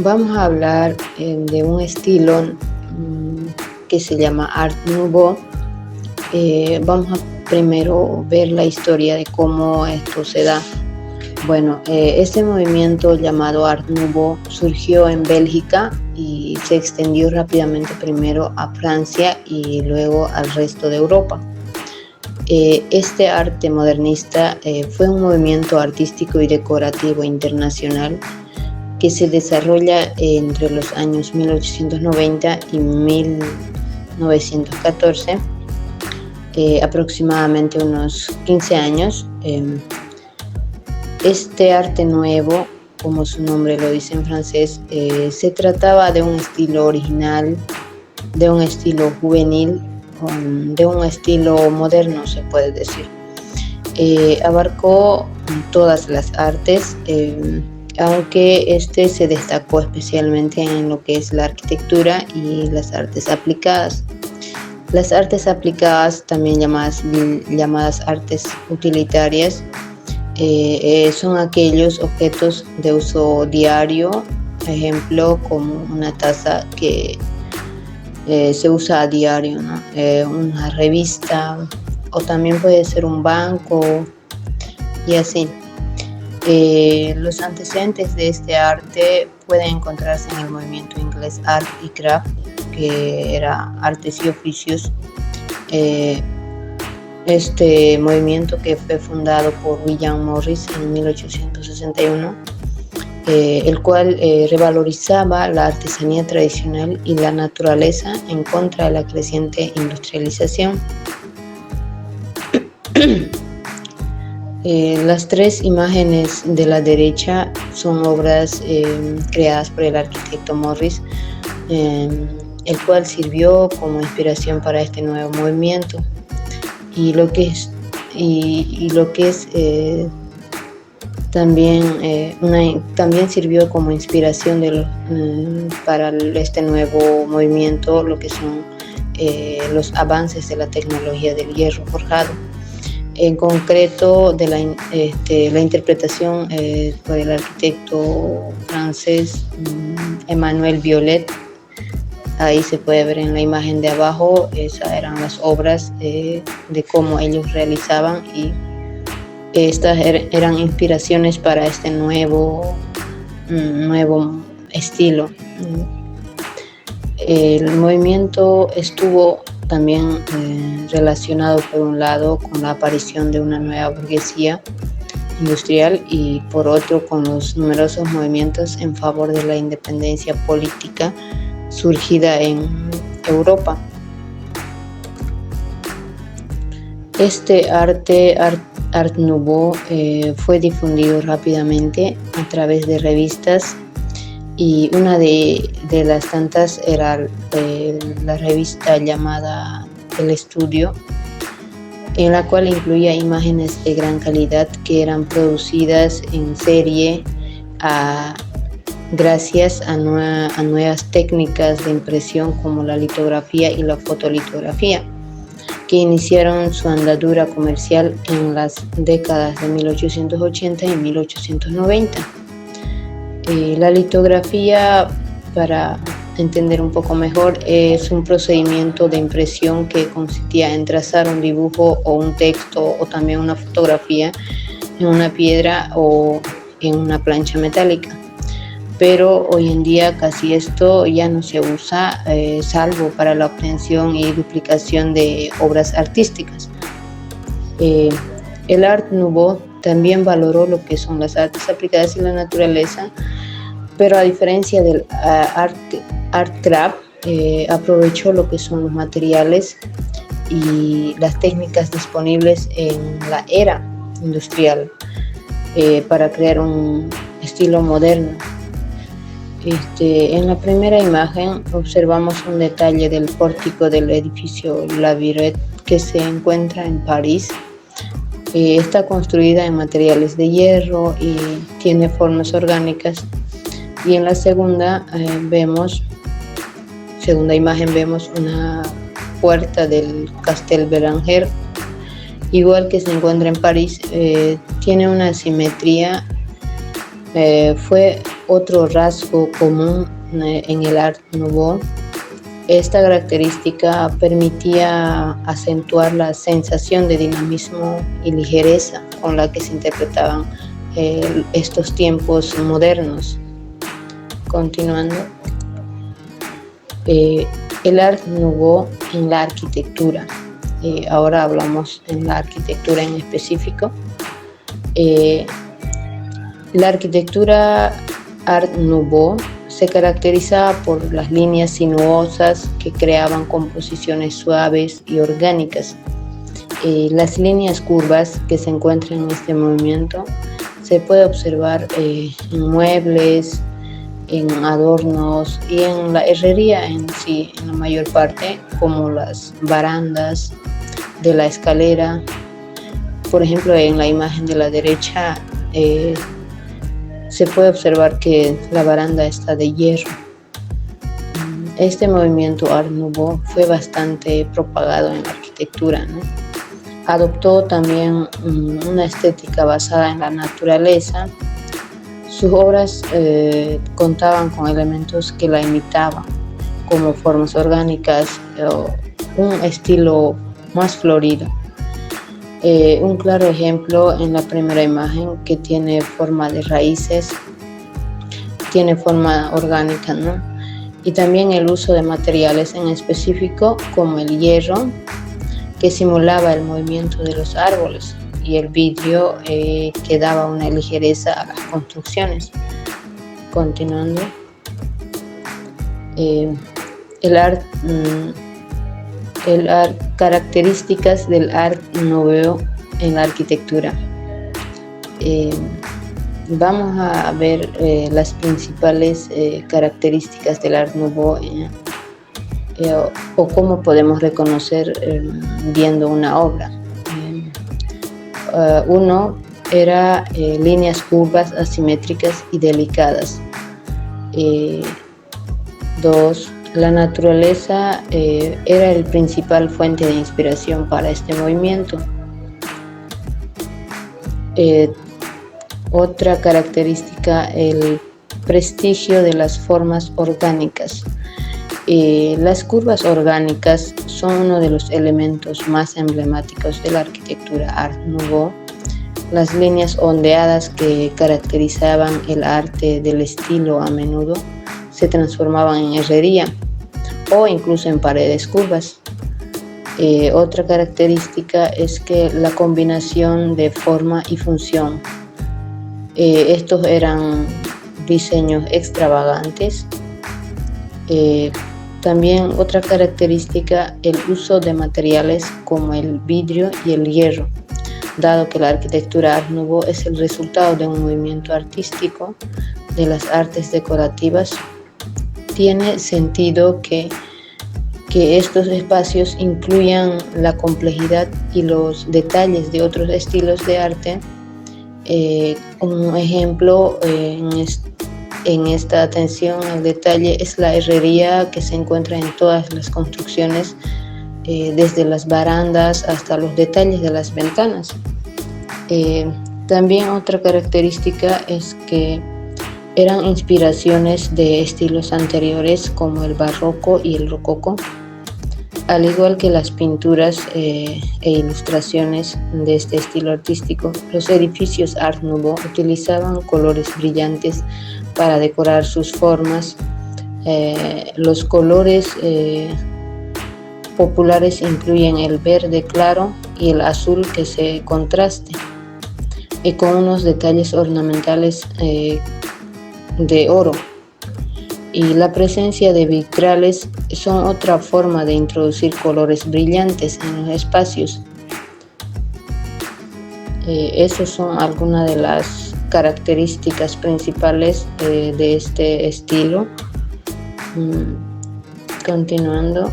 Vamos a hablar de un estilo que se llama Art Nouveau. Vamos a primero ver la historia de cómo esto se da. Bueno, este movimiento llamado Art Nouveau surgió en Bélgica y se extendió rápidamente primero a Francia y luego al resto de Europa. Este arte modernista fue un movimiento artístico y decorativo internacional que se desarrolla entre los años 1890 y 1914, aproximadamente unos 15 años. Este arte nuevo, como su nombre lo dice en francés, se trataba de un estilo original, de un estilo juvenil, de un estilo moderno, se puede decir. Abarcó todas las artes, aunque este se destacó especialmente en lo que es la arquitectura y las artes aplicadas. Las artes aplicadas, también llamadas artes utilitarias, son aquellos objetos de uso diario, ejemplo como una taza que se usa a diario, ¿no? Una revista, o también puede ser un banco y así. Los antecedentes de este arte pueden encontrarse en el movimiento inglés Art y Craft, que era artes y oficios. Este movimiento, que fue fundado por William Morris en 1861, el cual revalorizaba la artesanía tradicional y la naturaleza en contra de la creciente industrialización. Las tres imágenes de la derecha son obras creadas por el arquitecto Morris, el cual sirvió como inspiración para este nuevo movimiento. Y lo que es también sirvió como inspiración para este nuevo movimiento, lo que son los avances de la tecnología del hierro forjado. En concreto, de la interpretación por el arquitecto francés Emmanuel Violet. Ahí se puede ver en la imagen de abajo, esas eran las obras de cómo ellos realizaban, y estas eran inspiraciones para este nuevo estilo. El movimiento estuvo también relacionado, por un lado, con la aparición de una nueva burguesía industrial y por otro con los numerosos movimientos en favor de la independencia política surgida en Europa. Este Art Nouveau fue difundido rápidamente a través de revistas, y una de las tantas era la revista llamada El Estudio, en la cual incluía imágenes de gran calidad que eran producidas en serie gracias a nuevas técnicas de impresión como la litografía y la fotolitografía, que iniciaron su andadura comercial en las décadas de 1880 y 1890. La litografía, para entender un poco mejor, es un procedimiento de impresión que consistía en trazar un dibujo o un texto o también una fotografía en una piedra o en una plancha metálica. Pero hoy en día casi esto ya no se usa, salvo para la obtención y duplicación de obras artísticas. El Art Nouveau también valoró lo que son las artes aplicadas y la naturaleza, pero a diferencia del Art Craft, aprovechó lo que son los materiales y las técnicas disponibles en la era industrial para crear un estilo moderno. En la primera imagen observamos un detalle del pórtico del edificio La Virette, que se encuentra en París. Está construida en materiales de hierro y tiene formas orgánicas. Y en la segunda imagen vemos una puerta del Castel Béranger, igual que se encuentra en París. Tiene una simetría. Fue otro rasgo común en el Art Nouveau. Esta característica permitía acentuar la sensación de dinamismo y ligereza con la que se interpretaban estos tiempos modernos. Continuando, el Art Nouveau en la arquitectura. Ahora hablamos en la arquitectura en específico. La arquitectura Art Nouveau se caracterizaba por las líneas sinuosas que creaban composiciones suaves y orgánicas. Las líneas curvas que se encuentran en este movimiento se puede observar en muebles, en adornos y en la herrería en sí, en la mayor parte, como las barandas de la escalera. Por ejemplo, en la imagen de la derecha se puede observar que la baranda está de hierro. Este movimiento Art Nouveau fue bastante propagado en la arquitectura, ¿no? Adoptó también una estética basada en la naturaleza. Sus obras contaban con elementos que la imitaban, como formas orgánicas o un estilo más florido. Un claro ejemplo en la primera imagen, que tiene forma de raíces, tiene forma orgánica, ¿no? Y también el uso de materiales en específico, como el hierro, que simulaba el movimiento de los árboles, y el vidrio que daba una ligereza a las construcciones. Continuando, características del Art Nouveau en la arquitectura. Vamos a ver las principales características del Art Nouveau o cómo podemos reconocer viendo una obra. Uno era líneas curvas, asimétricas y delicadas. Dos, la naturaleza era el principal fuente de inspiración para este movimiento. Otra característica, el prestigio de las formas orgánicas. Las curvas orgánicas son uno de los elementos más emblemáticos de la arquitectura Art Nouveau. Las líneas ondeadas que caracterizaban el arte del estilo a menudo se transformaban en herrería o incluso en paredes curvas. Otra característica es que la combinación de forma y función. Estos eran diseños extravagantes. También otra característica, el uso de materiales como el vidrio y el hierro. Dado que la arquitectura Art Nouveau es el resultado de un movimiento artístico de las artes decorativas, tiene sentido que estos espacios incluyan la complejidad y los detalles de otros estilos de arte. Un ejemplo en esta atención al detalle es la herrería, que se encuentra en todas las construcciones, desde las barandas hasta los detalles de las ventanas. También otra característica es que eran inspiraciones de estilos anteriores como el barroco y el rococó, al igual que las pinturas e ilustraciones de este estilo artístico. Los edificios Art Nouveau utilizaban colores brillantes para decorar sus formas. Los colores populares incluyen el verde claro y el azul que se contraste, y con unos detalles ornamentales de oro. Y la presencia de vitrales son otra forma de introducir colores brillantes en los espacios. Esas son algunas de las características principales de este estilo. Continuando,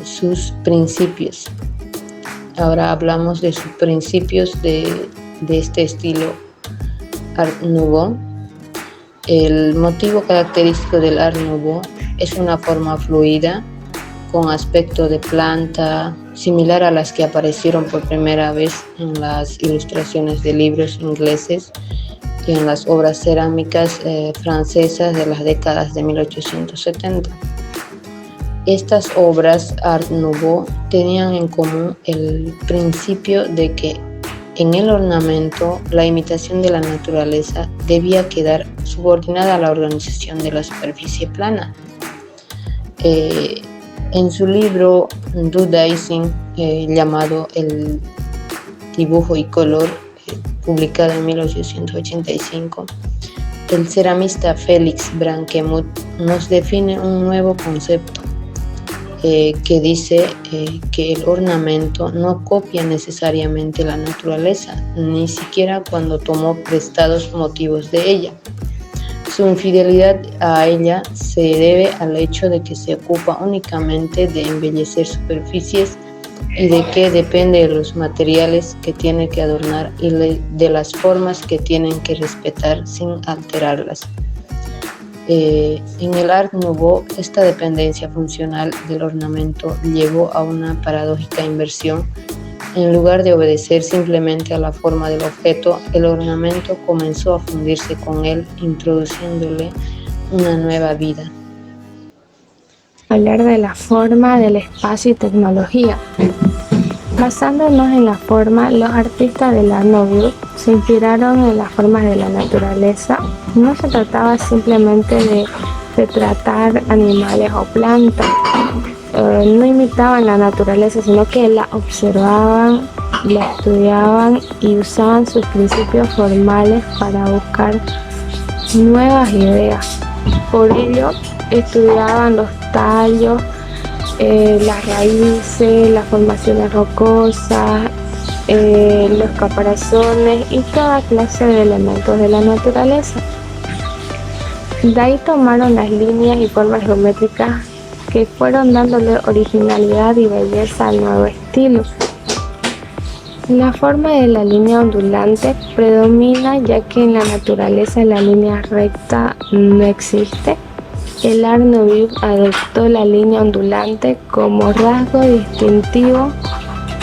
sus principios. Ahora hablamos de sus principios de este estilo Art Nouveau. El motivo característico del Art Nouveau es una forma fluida con aspecto de planta, similar a las que aparecieron por primera vez en las ilustraciones de libros ingleses y en las obras cerámicas francesas de las décadas de 1870. Estas obras Art Nouveau tenían en común el principio de que en el ornamento la imitación de la naturaleza debía quedar subordinada a la organización de la superficie plana. En su libro Du Dessin, llamado El dibujo y color, publicado en 1885, el ceramista Félix Branquemut nos define un nuevo concepto que dice que el ornamento no copia necesariamente la naturaleza, ni siquiera cuando tomó prestados motivos de ella. Su infidelidad a ella se debe al hecho de que se ocupa únicamente de embellecer superficies y de que depende de los materiales que tiene que adornar y de las formas que tienen que respetar sin alterarlas. En el Art Nouveau, esta dependencia funcional del ornamento llevó a una paradójica inversión. En lugar de obedecer simplemente a la forma del objeto, el ornamento comenzó a fundirse con él, introduciéndole una nueva vida. Hablar de la forma, del espacio y tecnología. Basándonos en la forma, los artistas del Art Nouveau se inspiraron en las formas de la naturaleza. No se trataba simplemente de retratar animales o plantas, no imitaban la naturaleza, sino que la observaban, la estudiaban y usaban sus principios formales para buscar nuevas ideas. Por ello, estudiaban los tallos, las raíces, las formaciones rocosas, los caparazones y toda clase de elementos de la naturaleza. De ahí tomaron las líneas y formas geométricas que fueron dándole originalidad y belleza al nuevo estilo. La forma de la línea ondulante predomina, ya que en la naturaleza la línea recta no existe. El Art Nouveau adoptó la línea ondulante como rasgo distintivo,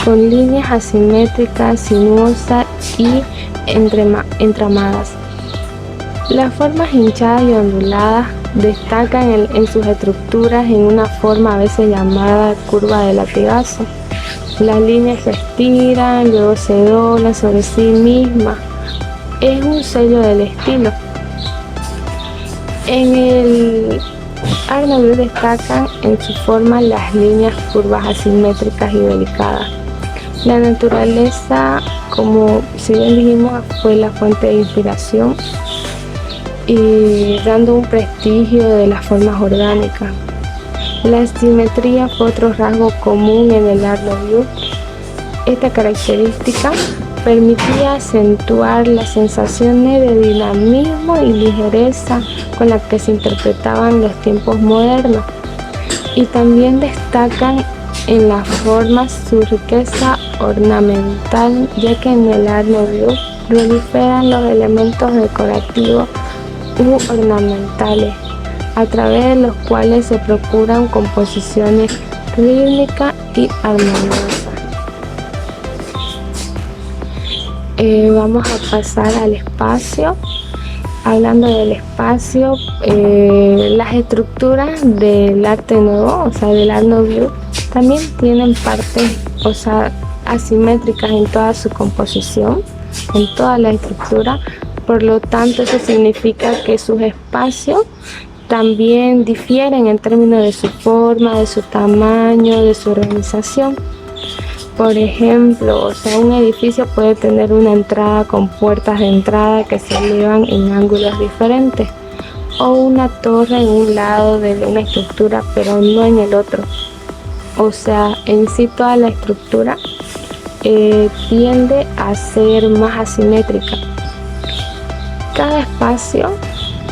con líneas asimétricas, sinuosas y entramadas. Las formas hinchadas y onduladas destacan en sus estructuras en una forma a veces llamada curva de latigazo. Las líneas se estiran, luego se doblan sobre sí mismas. Es un sello del estilo. En el Art Nouveau destacan en su forma las líneas curvas asimétricas y delicadas. La naturaleza, como si bien dijimos, fue la fuente de inspiración y dando un prestigio de las formas orgánicas. La simetría fue otro rasgo común en el Art Nouveau. Esta característica permitía acentuar las sensaciones de dinamismo y ligereza con las que se interpretaban los tiempos modernos, y también destacan en las formas su riqueza ornamental, ya que en el Art Nouveau proliferan los elementos decorativos u ornamentales, a través de los cuales se procuran composiciones rítmicas y armoniosas. Vamos a pasar al espacio. Hablando del espacio, las estructuras del Arte Nouveau, o sea, del Art Nouveau, también tienen partes, o sea, asimétricas en toda su composición, en toda la estructura. Por lo tanto, eso significa que sus espacios también difieren en términos de su forma, de su tamaño, de su organización. Por ejemplo, o sea, un edificio puede tener una entrada con puertas de entrada que se elevan en ángulos diferentes, o una torre en un lado de una estructura pero no en el otro. O sea, en sí toda la estructura tiende a ser más asimétrica. Cada espacio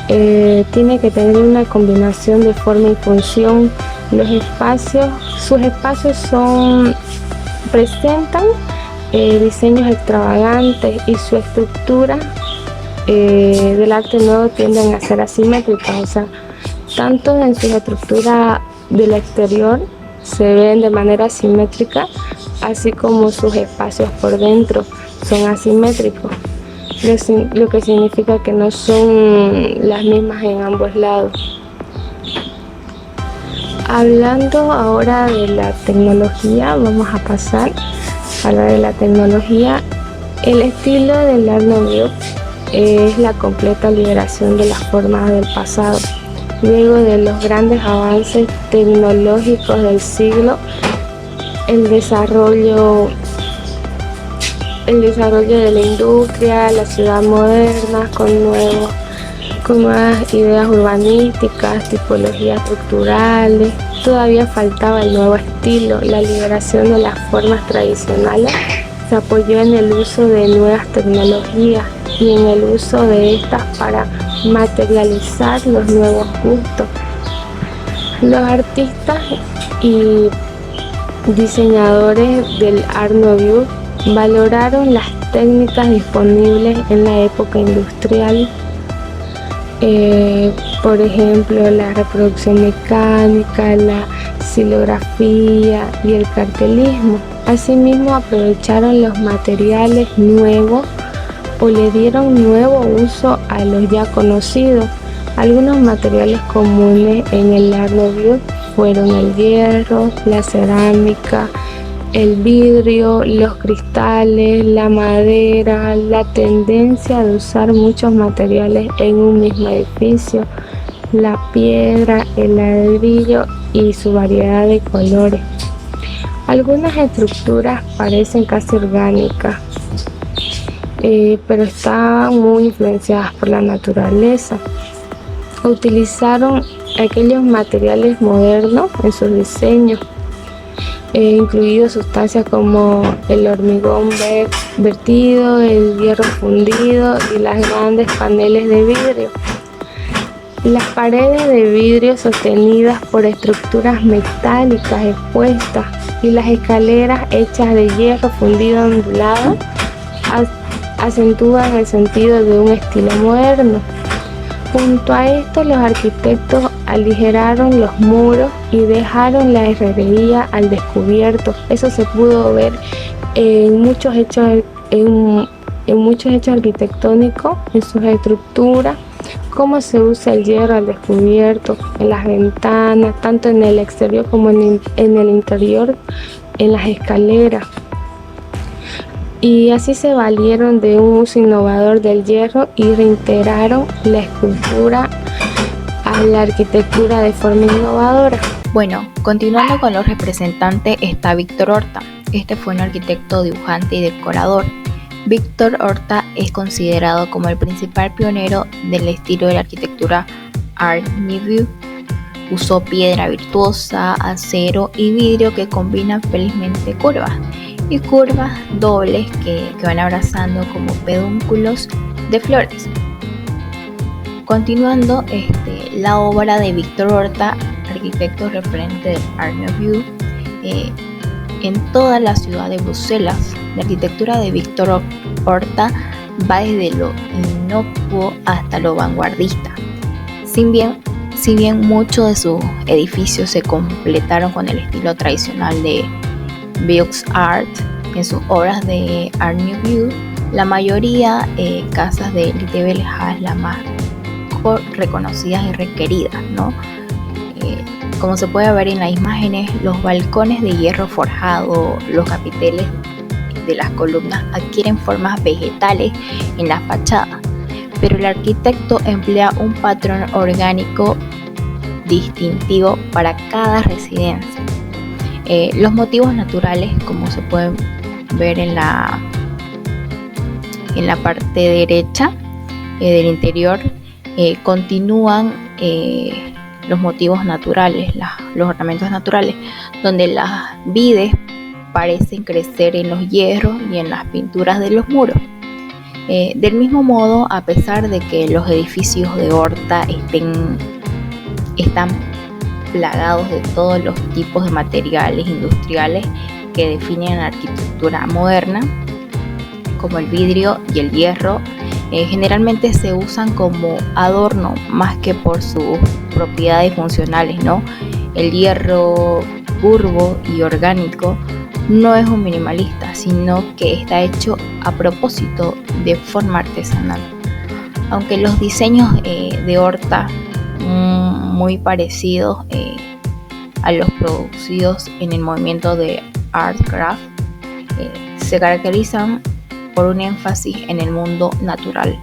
tiene que tener una combinación de forma y función. Sus espacios presentan diseños extravagantes, y su estructura del Arte Nouveau tienden a ser asimétricas. O sea, tanto en su estructura del exterior se ven de manera asimétrica, así como sus espacios por dentro son asimétricos. lo que significa que no son las mismas en ambos lados. Hablando ahora de la tecnología, vamos a pasar a hablar de la tecnología. El estilo del Art Nouveau es la completa liberación de las formas del pasado. Luego de los grandes avances tecnológicos del siglo, el desarrollo de la industria, la ciudad moderna con nuevas ideas urbanísticas, tipologías estructurales, todavía faltaba el nuevo estilo. La liberación de las formas tradicionales se apoyó en el uso de nuevas tecnologías y en el uso de estas para materializar los nuevos gustos. Los artistas y diseñadores del Art Nouveau valoraron las técnicas disponibles en la época industrial, por ejemplo la reproducción mecánica, la xilografía y el cartelismo. Asimismo aprovecharon los materiales nuevos o le dieron nuevo uso a los ya conocidos. Algunos materiales comunes en el Art Nouveau fueron el hierro, la cerámica, el vidrio, los cristales, la madera, la tendencia de usar muchos materiales en un mismo edificio, la piedra, el ladrillo y su variedad de colores. Algunas estructuras parecen casi orgánicas, pero están muy influenciadas por la naturaleza. Utilizaron aquellos materiales modernos en sus diseños, incluidos sustancias como el hormigón vertido, el hierro fundido y las grandes paneles de vidrio. Las paredes de vidrio sostenidas por estructuras metálicas expuestas y las escaleras hechas de hierro fundido ondulado acentúan el sentido de un estilo moderno. Junto a esto, los arquitectos aligeraron los muros y dejaron la herrería al descubierto. Eso se pudo ver en muchos hechos arquitectónicos, en sus estructuras, cómo se usa el hierro al descubierto, en las ventanas, tanto en el exterior como en el interior, en las escaleras. Y así se valieron de un uso innovador del hierro y reintegraron la escultura a la arquitectura de forma innovadora. Bueno, continuando con los representantes está Víctor Horta. Este fue un arquitecto, dibujante y decorador. Víctor Horta es considerado como el principal pionero del estilo de la arquitectura Art Nouveau. Usó piedra virtuosa, acero y vidrio que combinan felizmente curvas y curvas dobles que van abrazando como pedúnculos de flores. Continuando, la obra de Víctor Horta, arquitecto referente del Art Nouveau, en toda la ciudad de Bruselas. La arquitectura de Víctor Horta va desde lo inocuo hasta lo vanguardista. Si bien muchos de sus edificios se completaron con el estilo tradicional de Beaux-Arts en sus obras de Art Nouveau, la mayoría casas de élite belga es la más reconocidas y requeridas, ¿no? Como se puede ver en las imágenes, los balcones de hierro forjado, los capiteles de las columnas adquieren formas vegetales en la fachada, pero el arquitecto emplea un patrón orgánico distintivo para cada residencia. Los motivos naturales, como se pueden ver en la parte derecha del interior, continúan los motivos naturales, los ornamentos naturales, donde las vides parecen crecer en los hierros y en las pinturas de los muros. Del mismo modo, a pesar de que los edificios de Horta están plagados de todos los tipos de materiales industriales que definen la arquitectura moderna, como el vidrio y el hierro, generalmente se usan como adorno más que por sus propiedades funcionales, ¿no? El hierro curvo y orgánico no es un minimalista, sino que está hecho a propósito de forma artesanal. Aunque los diseños de Horta muy parecidos a los producidos en el movimiento de Artcraft, se caracterizan por un énfasis en el mundo natural.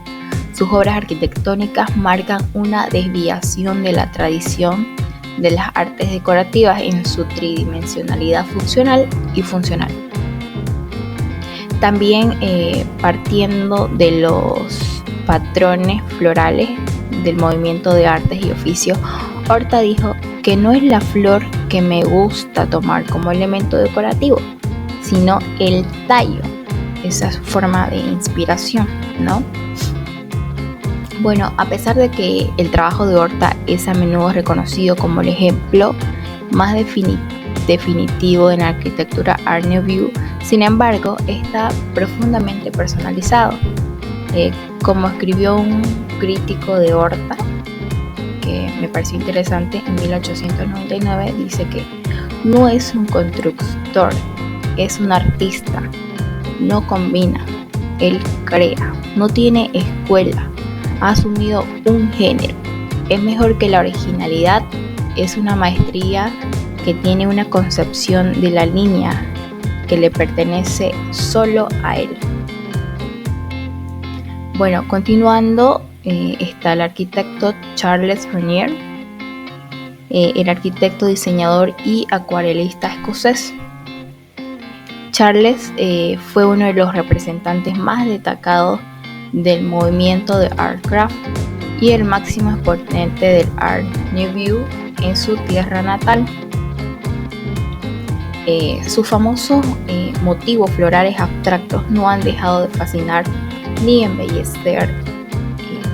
Sus obras arquitectónicas marcan una desviación de la tradición de las artes decorativas en su tridimensionalidad funcional y funcional. También partiendo de los patrones florales del movimiento de artes y oficios, Horta dijo que no es la flor que me gusta tomar como elemento decorativo, sino el tallo, esa forma de inspiración, ¿no? Bueno, a pesar de que el trabajo de Horta es a menudo reconocido como el ejemplo más definitivo en la arquitectura Art Nouveau, sin embargo, está profundamente personalizado. Como escribió un crítico de Horta, que me pareció interesante, en 1899, dice que no es un constructor, es un artista, no combina, él crea, no tiene escuela, ha asumido un género, es mejor que la originalidad, es una maestría que tiene una concepción de la línea que le pertenece solo a él. Bueno, continuando, está el arquitecto Charles Renier, el arquitecto, diseñador y acuarelista escocés. Charles fue uno de los representantes más destacados del movimiento de Artcraft y el máximo exponente del Art Nouveau en su tierra natal. Sus famosos motivos florales abstractos no han dejado de fascinar ni embellecer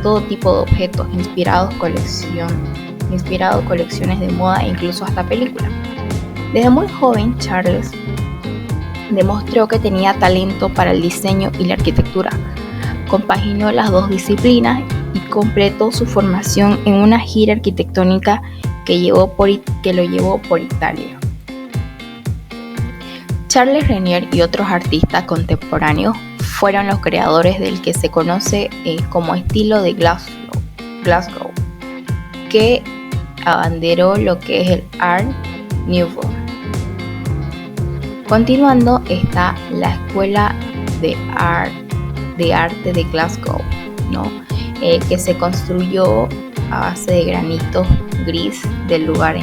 todo tipo de objetos, inspirado colecciones de moda e incluso hasta películas. Desde muy joven, Charles demostró que tenía talento para el diseño y la arquitectura. Compaginó las dos disciplinas y completó su formación en una gira arquitectónica que lo llevó por Italia. Charles Renier y otros artistas contemporáneos fueron los creadores del que se conoce como estilo de Glasgow, que abanderó lo que es el Art Nouveau. Continuando está la Escuela de Arte de Glasgow, ¿no? Que se construyó a base de granito gris del lugar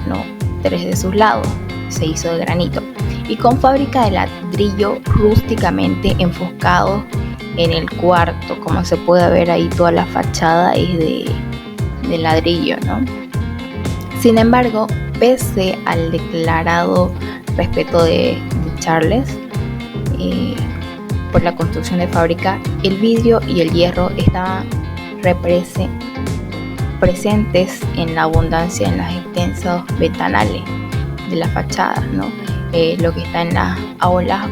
¿no? 3 de sus lados se hizo de granito y con fábrica de ladrillo rústicamente enfocado en el cuarto. Como se puede ver ahí, toda la fachada es de ladrillo, ¿no? Sin embargo, pese al declarado respeto de Charles por la construcción de fábrica, el vidrio y el hierro estaban presentes en la abundancia en las extensos ventanales de la fachada, ¿no? Lo que está en las aulas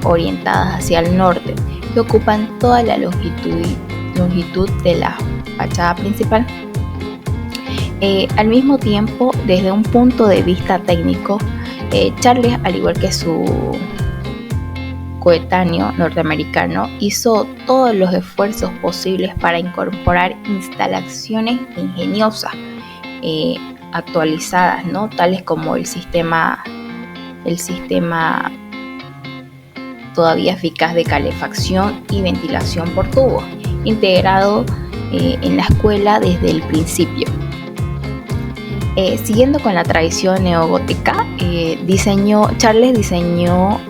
orientadas hacia el norte, que ocupan toda la longitud de la fachada principal. Al mismo tiempo, desde un punto de vista técnico, Charles, al igual que su coetáneo norteamericano, hizo todos los esfuerzos posibles para incorporar instalaciones ingeniosas, actualizadas, ¿no? Tales como el sistema todavía eficaz de calefacción y ventilación por tubos, integrado en la escuela desde el principio. Siguiendo con la tradición neogótica, Charles diseñó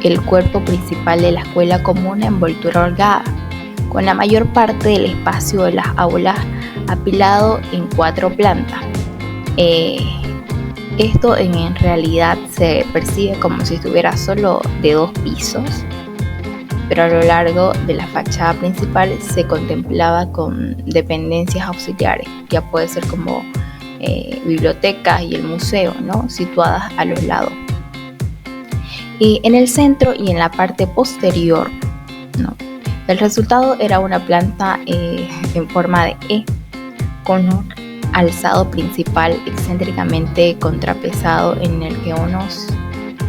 el cuerpo principal de la escuela como una envoltura holgada, con la mayor parte del espacio de las aulas apilado en 4 plantas. Esto en realidad se percibe como si estuviera solo de 2 pisos, pero a lo largo de la fachada principal se contemplaba con dependencias auxiliares, ya puede ser como bibliotecas y el museo, ¿no? Situadas a los lados. Y en el centro y en la parte posterior, ¿no? El resultado era una planta en forma de E, con alzado principal excéntricamente contrapesado en el que unos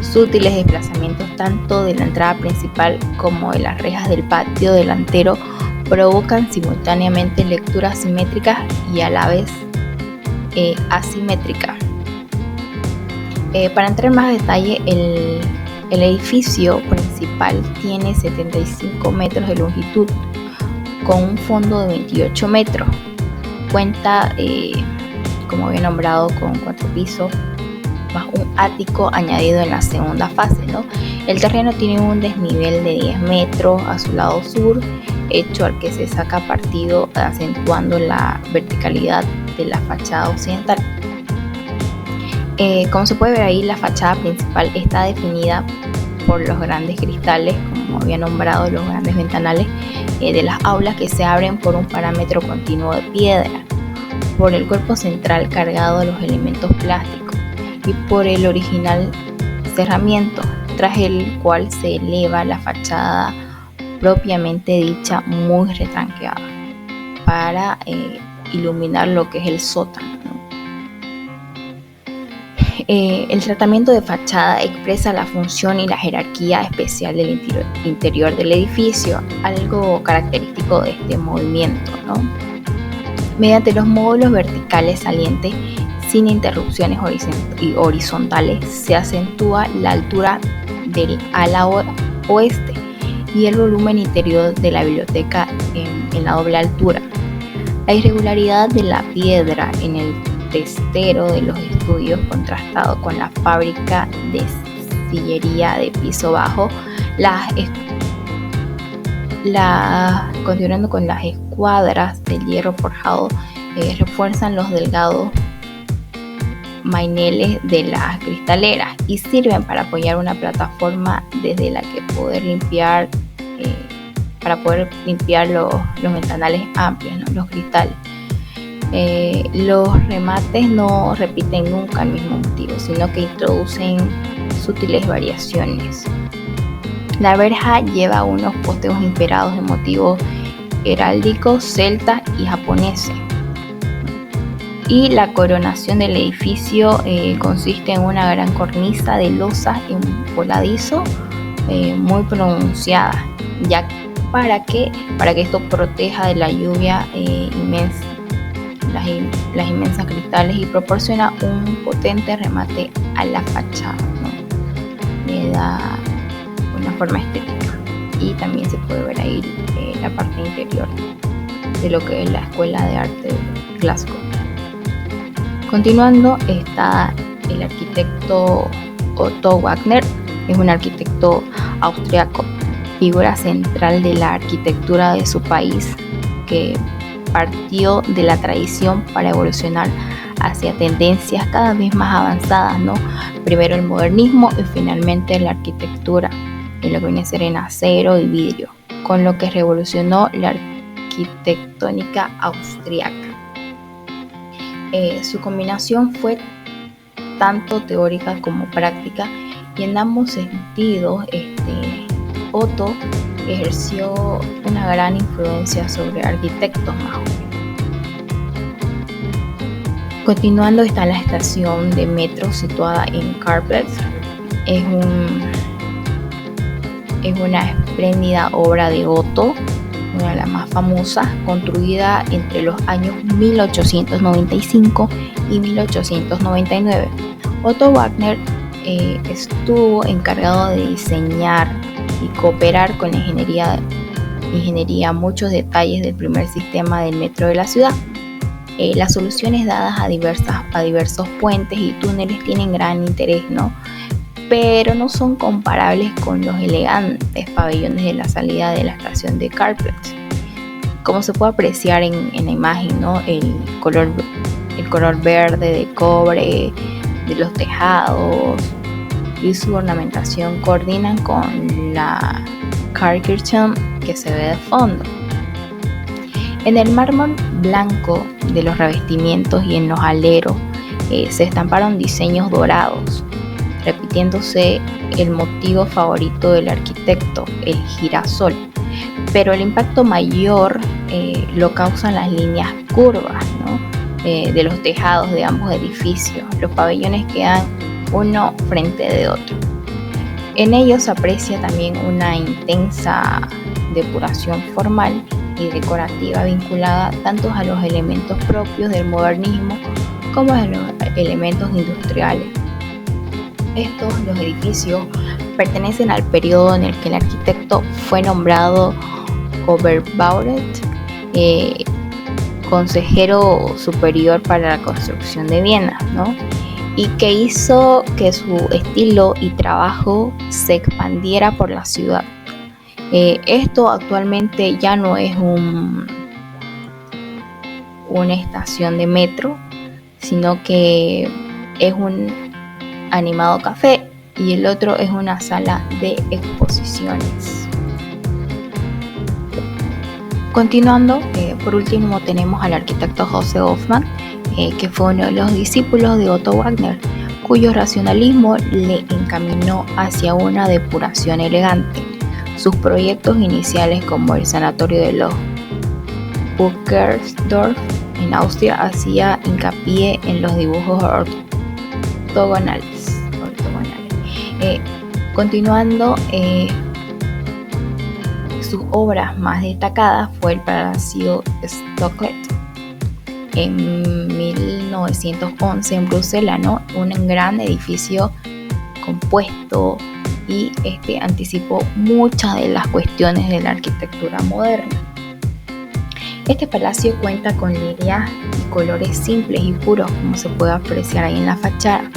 sutiles desplazamientos tanto de la entrada principal como de las rejas del patio delantero provocan simultáneamente lecturas simétricas y a la vez asimétricas. Para entrar en más detalle, el edificio principal tiene 75 metros de longitud con un fondo de 28 metros. Cuenta, como había nombrado, con 4 pisos más un ático añadido en la segunda fase, ¿no? El terreno tiene un desnivel de 10 metros a su lado sur, hecho al que se saca partido acentuando la verticalidad de la fachada occidental. Como se puede ver ahí, la fachada principal está definida por los grandes cristales, como había nombrado, los grandes ventanales de las aulas que se abren por un parámetro continuo de piedra, por el cuerpo central cargado de los elementos plásticos y por el original cerramiento, tras el cual se eleva la fachada propiamente dicha, muy retranqueada, para iluminar lo que es el sótano. El tratamiento de fachada expresa la función y la jerarquía especial del interior del edificio, algo característico de este movimiento, ¿no? Mediante los módulos verticales salientes sin interrupciones horizontales se acentúa la altura del ala oeste y el volumen interior de la biblioteca en la doble altura. La irregularidad de la piedra en el testero de los estudios, contrastado con la fábrica de sillería de piso bajo, continuando con las escuadras de hierro forjado, refuerzan los delgados maineles de las cristaleras y sirven para apoyar una plataforma desde la que poder limpiar los ventanales amplios, ¿no? Los cristales. Los remates no repiten nunca el mismo motivo, sino que introducen sutiles variaciones. La verja lleva unos posteos inspirados de motivos heráldicos, celtas y japoneses. Y la coronación del edificio consiste en una gran cornisa de losas en voladizo muy pronunciada, ya para que esto proteja de la lluvia inmensa las inmensas cristales y proporciona un potente remate a la fachada, ¿no? Le da una forma estética y también se puede ver ahí la parte interior de lo que es la Escuela de Arte de Glasgow. Continuando está el arquitecto Otto Wagner, es un arquitecto austriaco, figura central de la arquitectura de su país, que partió de la tradición para evolucionar hacia tendencias cada vez más avanzadas, ¿no? Primero el modernismo y finalmente la arquitectura, en lo que viene a ser en acero y vidrio, con lo que revolucionó la arquitectónica austriaca. Su combinación fue tanto teórica como práctica, y en ambos sentidos Otto ejerció una gran influencia sobre arquitectos más jóvenes. Continuando está la estación de metro situada en Carplex. Es una espléndida obra de Otto, una de las más famosas, construida entre los años 1895 y 1899. Otto Wagner estuvo encargado de diseñar y cooperar con la ingeniería muchos detalles del primer sistema del metro de la ciudad. Las soluciones dadas a diversos puentes y túneles tienen gran interés, ¿no? Pero no son comparables con los elegantes pabellones de la salida de la estación de Carplex. Como se puede apreciar en la imagen, ¿no? El color verde de cobre de los tejados y su ornamentación coordinan con la Carkirchen que se ve de fondo. En el mármol blanco de los revestimientos y en los aleros se estamparon diseños dorados, repitiéndose el motivo favorito del arquitecto, el girasol. Pero el impacto mayor lo causan las líneas curvas, ¿no? de los tejados de ambos edificios. Los pabellones quedan uno frente de otro. En ellos se aprecia también una intensa depuración formal y decorativa vinculada tanto a los elementos propios del modernismo como a los elementos industriales. Los edificios pertenecen al periodo en el que el arquitecto fue nombrado Oberbaurat, consejero superior para la construcción de Viena, ¿no? Y que hizo que su estilo y trabajo se expandiera por la ciudad. Esto actualmente ya no es una estación de metro, sino que es un animado café y el otro es una sala de exposiciones. Continuando, por último tenemos al arquitecto Joseph Hoffmann, que fue uno de los discípulos de Otto Wagner, cuyo racionalismo le encaminó hacia una depuración elegante. Sus proyectos iniciales, como el sanatorio de los Buckersdorf en Austria, hacía hincapié en los dibujos ortogonales. Continuando, sus obras más destacadas fue el Palacio Stocklet en 1911 en Bruselas, ¿no? Un gran edificio compuesto, y anticipó muchas de las cuestiones de la arquitectura moderna. Este palacio cuenta con líneas y colores simples y puros, como se puede apreciar ahí en la fachada,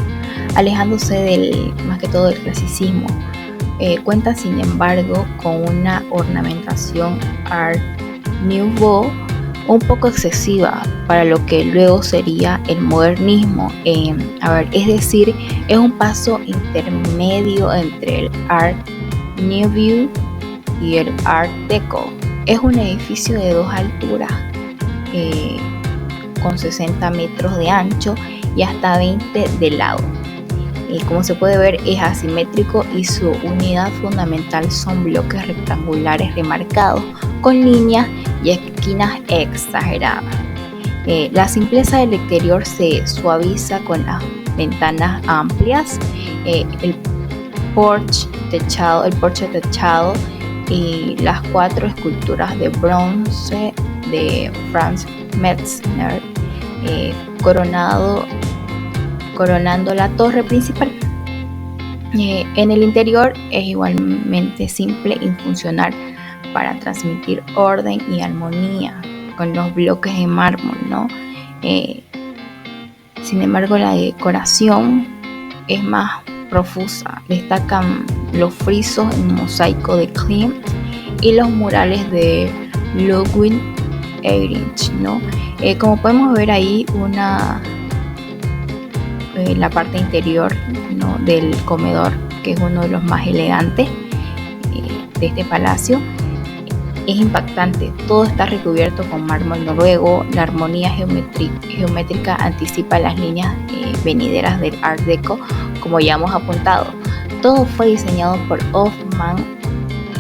alejándose más que todo del clasicismo. Cuenta sin embargo con una ornamentación Art Nouveau un poco excesiva para lo que luego sería el modernismo. Es decir, es un paso intermedio entre el Art Nouveau y el Art Deco. Es un edificio de 2 alturas, con 60 metros de ancho y hasta 20 de lado. Como se puede ver, es asimétrico y su unidad fundamental son bloques rectangulares remarcados con líneas y esquinas exageradas. La simpleza del exterior se suaviza con las ventanas amplias, el porche techado y las 4 esculturas de bronce de Franz Metzner coronando la torre principal. En el interior es igualmente simple y funcional para transmitir orden y armonía con los bloques de mármol, ¿no? Sin embargo, la decoración es más profusa. Destacan los frisos en mosaico de Klimt y los murales de Ludwig Erich, ¿no? Como podemos ver ahí, la parte interior, ¿no?, del comedor, que es uno de los más elegantes de este palacio, es impactante. Todo está recubierto con mármol noruego. La armonía geométrica anticipa las líneas venideras del Art Deco, como ya hemos apuntado. Todo fue diseñado por Hoffmann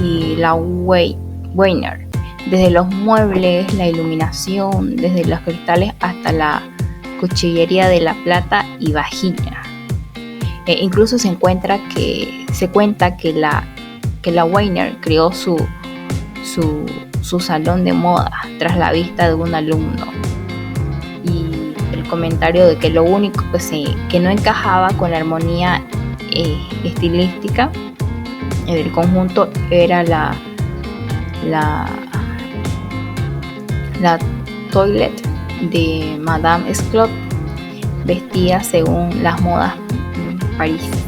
y la Wagner, desde los muebles, la iluminación, desde los cristales hasta la cuchillería de la plata y vajilla. Incluso se cuenta que la Wagner creó su salón de moda tras la vista de un alumno, y el comentario de que lo único que no encajaba con la armonía estilística del conjunto era la toilette de Madame Scott, vestida según las modas parisas.